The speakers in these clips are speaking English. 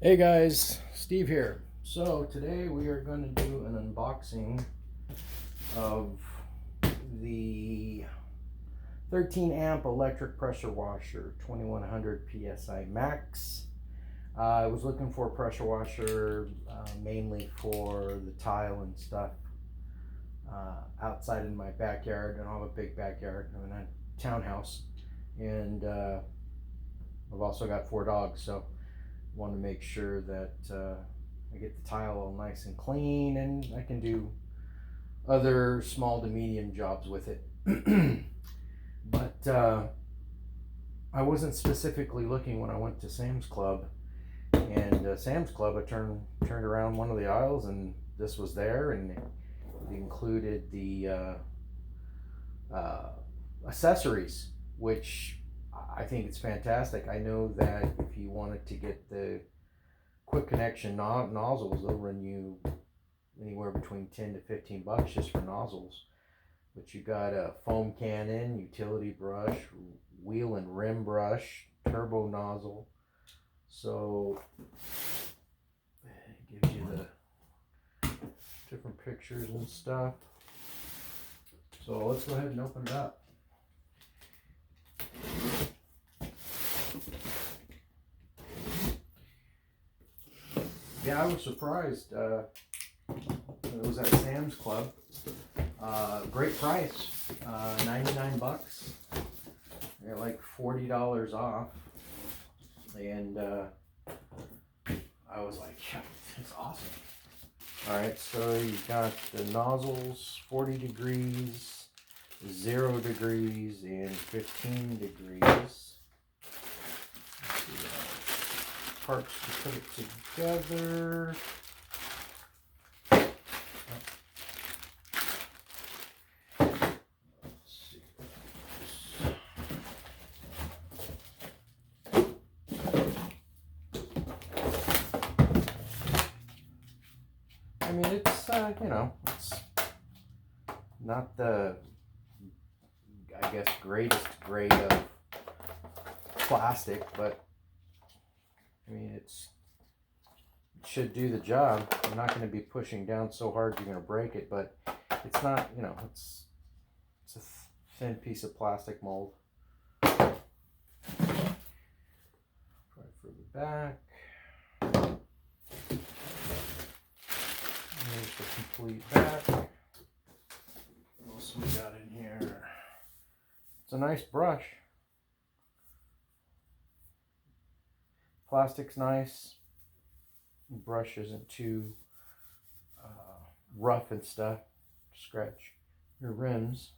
Hey guys, Steve here. So today we are going to do an unboxing of the 13 amp electric pressure washer 2100 psi max. I was looking for a pressure washer mainly for the tile and stuff outside in my backyard. I don't have a big backyard. I'm in a townhouse, and I've also got 4 dogs, so want to make sure that I get the tile all nice and clean, and I can do other small to medium jobs with it. But I wasn't specifically looking when I went to Sam's Club, and Sam's Club, I turned around one of the aisles and this was there, and it included the accessories, which I think it's fantastic. I know that if you wanted to get the quick connection nozzles, they'll run you anywhere between 10 to 15 bucks just for nozzles. But you got a foam cannon, utility brush, wheel and rim brush, turbo nozzle. So it gives you the different pictures and stuff. So let's go ahead and open it up. Yeah, I was surprised. It was at Sam's Club. Great price, 99 bucks. They're like $40 off, and I was like, yeah, it's awesome. All right, so you got the nozzles, 40 degrees, 0 degrees, and 15 degrees. Parts to put it together. I mean, it's it's not the, I guess, greatest grade of plastic, but I mean, it should do the job. I'm not going to be pushing down so hard you're going to break it, but it's not, it's a thin piece of plastic mold. Right for the back. Here's the complete back. What else we got in here? It's a nice brush. Plastic's nice. The brush isn't too rough and stuff. Scratch your rims.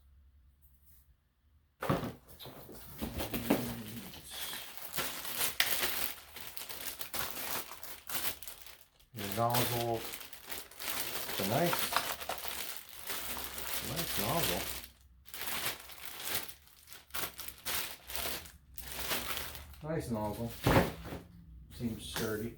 Your nozzle. It's a nice nozzle. Nice nozzle. Seems sturdy.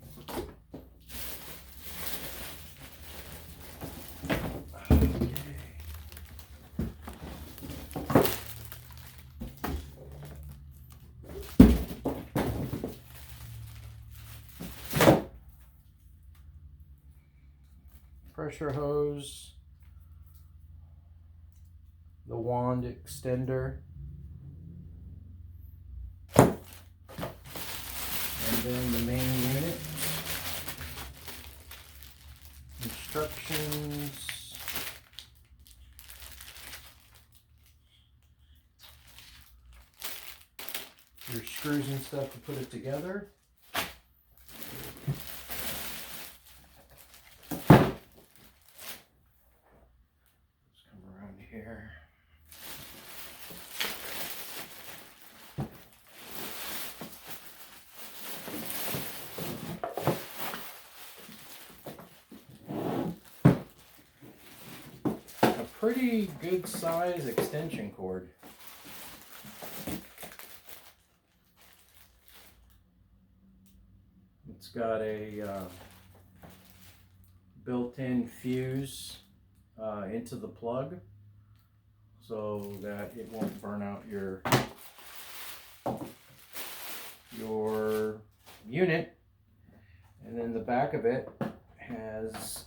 Pressure hose, the wand extender, and then the main unit. Instructions. Your screws and stuff to put it together. Here. A pretty good size extension cord. It's got a built-in fuse into the plug, so that it won't burn out your unit. And then the back of it has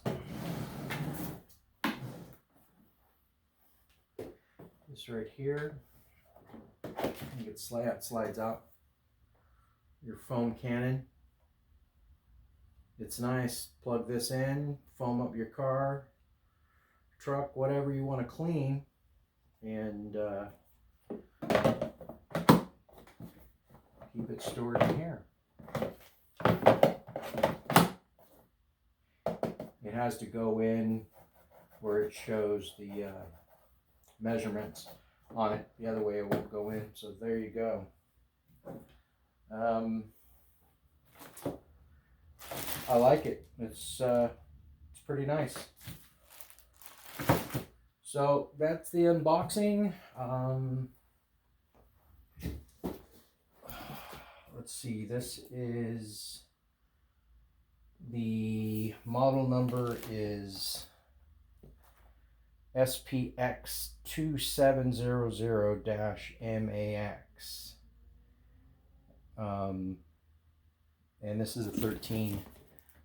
this right here. I think it slides out. Your foam cannon. It's nice. Plug this in, foam up your car, truck, whatever you want to clean, and keep it stored in here. It has to go in where it shows the measurements on it. The other way it won't go in. So there you go. I like it. It's pretty nice. So that's the unboxing. Let's see. This is the model number is spx2700-max. And this is a 13.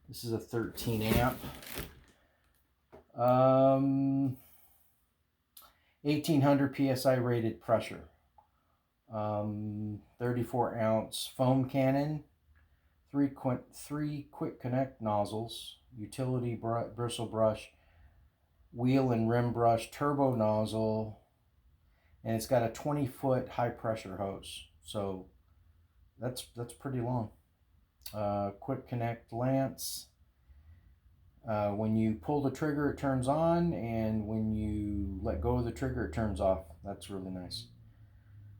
This is a 13 amp. 1800 psi rated pressure. 34 ounce foam cannon. Three quick connect nozzles. Utility bristle brush. Wheel and rim brush. Turbo nozzle. And it's got a 20-foot high pressure hose. So that's pretty long. Quick connect lance. When you pull the trigger, it turns on, and when you let go of the trigger, it turns off. That's really nice.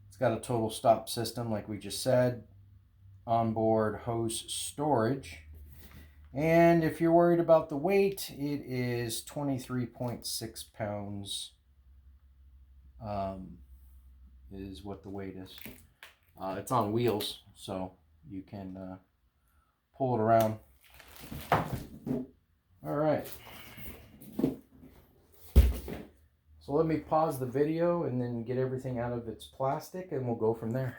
It's got a total stop system, like we just said. Onboard hose storage. And if you're worried about the weight, it is 23.6 pounds. Is what the weight is. It's on wheels, so you can pull it around. All right. So let me pause the video and then get everything out of its plastic, and we'll go from there.